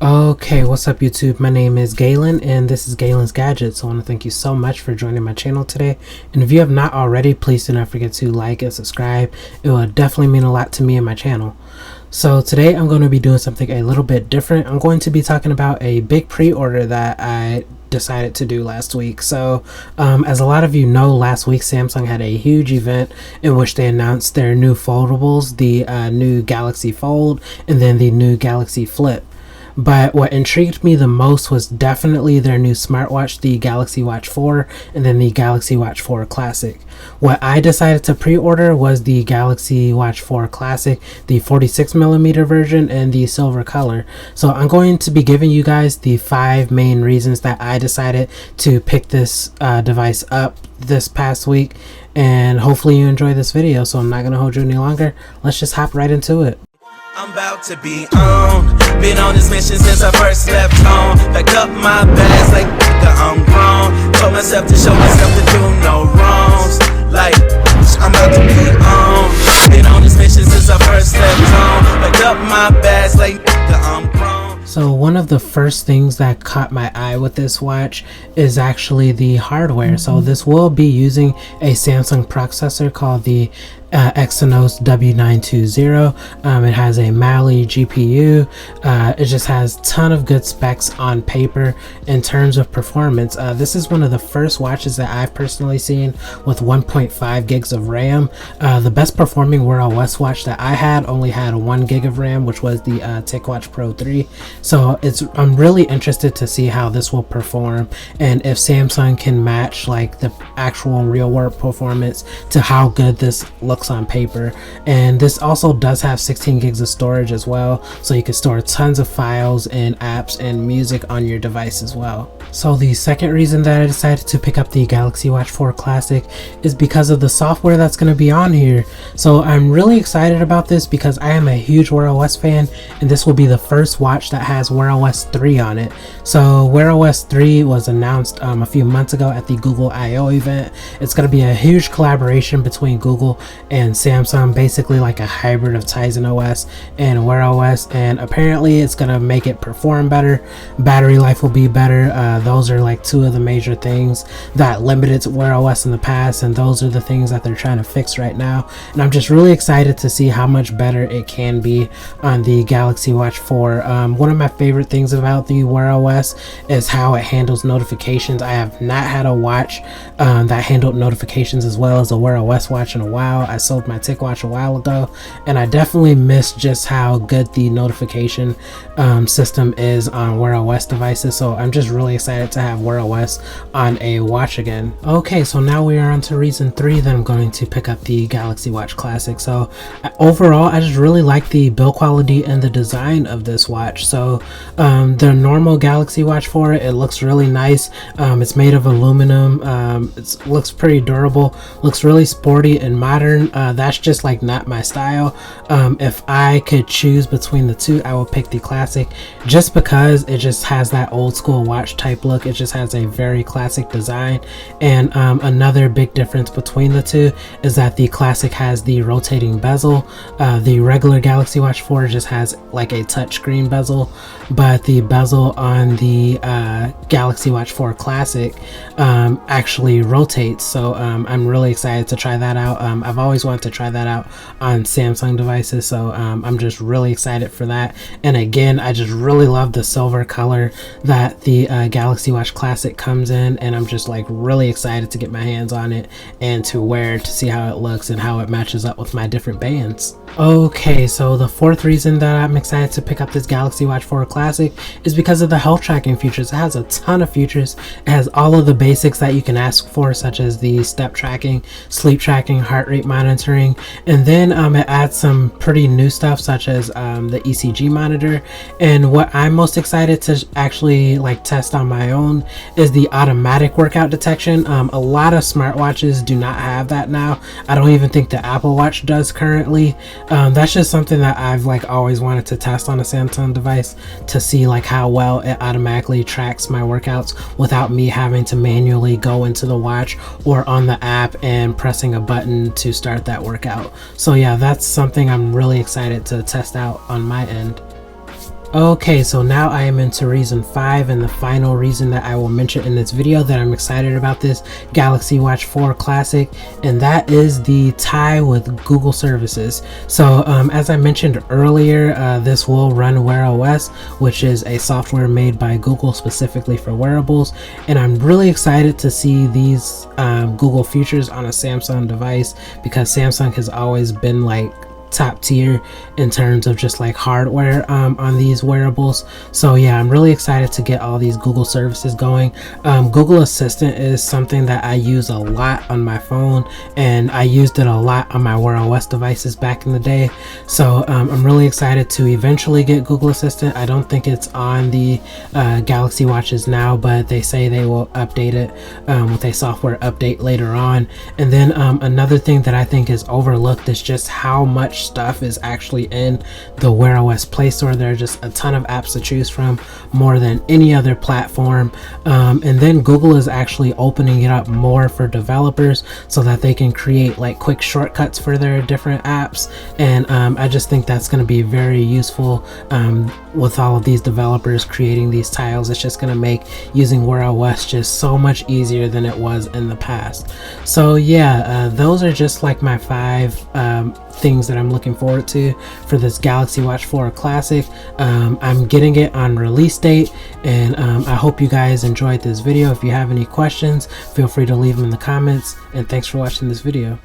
Okay, what's up YouTube? My name is Galen and this is Galen's Gadgets. I want to thank you so much for joining my channel today. And if you have not already, please do not forget to like and subscribe. It will definitely mean a lot to me and my channel. So today I'm going to be doing something a little bit different. I'm going to be talking about a big pre-order that I decided to do last week. So as a lot of you know, last week Samsung had a huge event in which they announced their new foldables, the new Galaxy Fold and then the new Galaxy Flip. But what intrigued me the most was definitely their new smartwatch, the Galaxy Watch 4 and then the Galaxy Watch 4 Classic. What I decided to pre-order was the Galaxy Watch 4 Classic, the 46mm version and the silver color. So I'm going to be giving you guys the 5 main reasons that I decided to pick this device up this past week, and hopefully you enjoy this video. So I'm not going to hold you any longer. Let's just hop right into it. I'm about to be on. Been on this mission since I first left home. Packed up my bags like I'm grown. Told myself to show myself to do no wrongs. Like I'm about to be on. Been on this mission since I first left home. Packed up my bags like I'm grown. So one of the first things that caught my eye with this watch is actually the hardware. So this will be using a Samsung processor called the Exynos W920. It has a Mali GPU. It just has a ton of good specs on paper in terms of performance. This is one of the first watches that I've personally seen with 1.5 gigs of RAM. The best performing Wear OS watch that I had only had 1 gig of RAM, which was the TicWatch Pro 3. So I'm really interested to see how this will perform and if Samsung can match like the actual real world performance to how good this looks on paper. And this also does have 16 gigs of storage as well, so you can store tons of files and apps and music on your device as well. So the second reason that I decided to pick up the Galaxy Watch 4 Classic is because of the software that's going to be on here. So I'm really excited about this because I am a huge Wear OS fan, and this will be the first watch that has Wear OS 3 on it. So Wear OS 3 was announced a few months ago at the Google I/O event. It's going to be a huge collaboration between Google and Samsung, basically like a hybrid of Tizen OS and Wear OS, and apparently it's going to make it perform better. Battery life will be better. Those are like two of the major things that limited Wear OS in the past, and those are the things that they're trying to fix right now. And I'm just really excited to see how much better it can be on the Galaxy Watch 4. One of my favorite things about the Wear OS is how it handles notifications. I have not had a watch that handled notifications as well as a Wear OS watch in a while. I sold my TicWatch a while ago, and I definitely miss just how good the notification system is on Wear OS devices. So I'm just really excited to have Wear OS on a watch again. Okay, so now we are on to reason 3 that I'm going to pick up the Galaxy Watch Classic. So overall, I just really like the build quality and the design of this watch. So the normal Galaxy Watch 4, it looks really nice. It's made of aluminum. It looks pretty durable, looks really sporty and modern. That's just like not my style. If I could choose between the two, I would pick the Classic just because it just has that old school watch type look. It just has a very classic design. And another big difference between the two is that the Classic has the rotating bezel. The regular Galaxy Watch 4 just has like a touchscreen bezel, but the bezel on the Galaxy Watch 4 Classic actually rotates. So I'm really excited to try that out. I've always wanted to try that out on Samsung devices, so I'm just really excited for that. And again, I just really love the silver color that the Galaxy Watch Classic comes in, and I'm just like really excited to get my hands on it and to wear it to see how it looks and how it matches up with my different bands. Okay, so the fourth reason that I'm excited to pick up this Galaxy Watch 4 Classic is because of the health tracking features. It has a ton of features. It has all of the basics that you can ask for, such as the step tracking, sleep tracking, heart rate monitoring, and then it adds some pretty new stuff such as the ECG monitor. And what I'm most excited to actually like test on my own is the automatic workout detection. A lot of smartwatches do not have that now. I don't even think the Apple Watch does currently. That's just something that I've like always wanted to test on a Samsung device to see like how well it automatically tracks my workouts without me having to manually go into the watch or on the app and pressing a button to start that workout. So yeah, that's something I'm really excited to test out on my end. Okay, so now I am into reason 5, and the final reason that I will mention in this video that I'm excited about this Galaxy Watch 4 Classic, and that is the tie with Google services. So as I mentioned earlier, this will run Wear OS, which is a software made by Google specifically for wearables, and I'm really excited to see these Google features on a Samsung device, because Samsung has always been like top tier in terms of just like hardware on these wearables. So yeah, I'm really excited to get all these Google services going. Google Assistant is something that I use a lot on my phone, and I used it a lot on my Wear OS devices back in the day. So I'm really excited to eventually get Google Assistant. I don't think it's on the Galaxy Watches now, but they say they will update it with a software update later on. And then another thing that I think is overlooked is just how much stuff is actually in the Wear OS Play Store. There are just a ton of apps to choose from, more than any other platform. And then Google is actually opening it up more for developers so that they can create like quick shortcuts for their different apps. And I just think that's going to be very useful with all of these developers creating these tiles. It's just going to make using Wear OS just so much easier than it was in the past. So yeah, those are just like my 5 things that I'm looking forward to for this Galaxy Watch 4 Classic. I'm getting it on release date, and I hope you guys enjoyed this video. If you have any questions, feel free to leave them in the comments, and thanks for watching this video.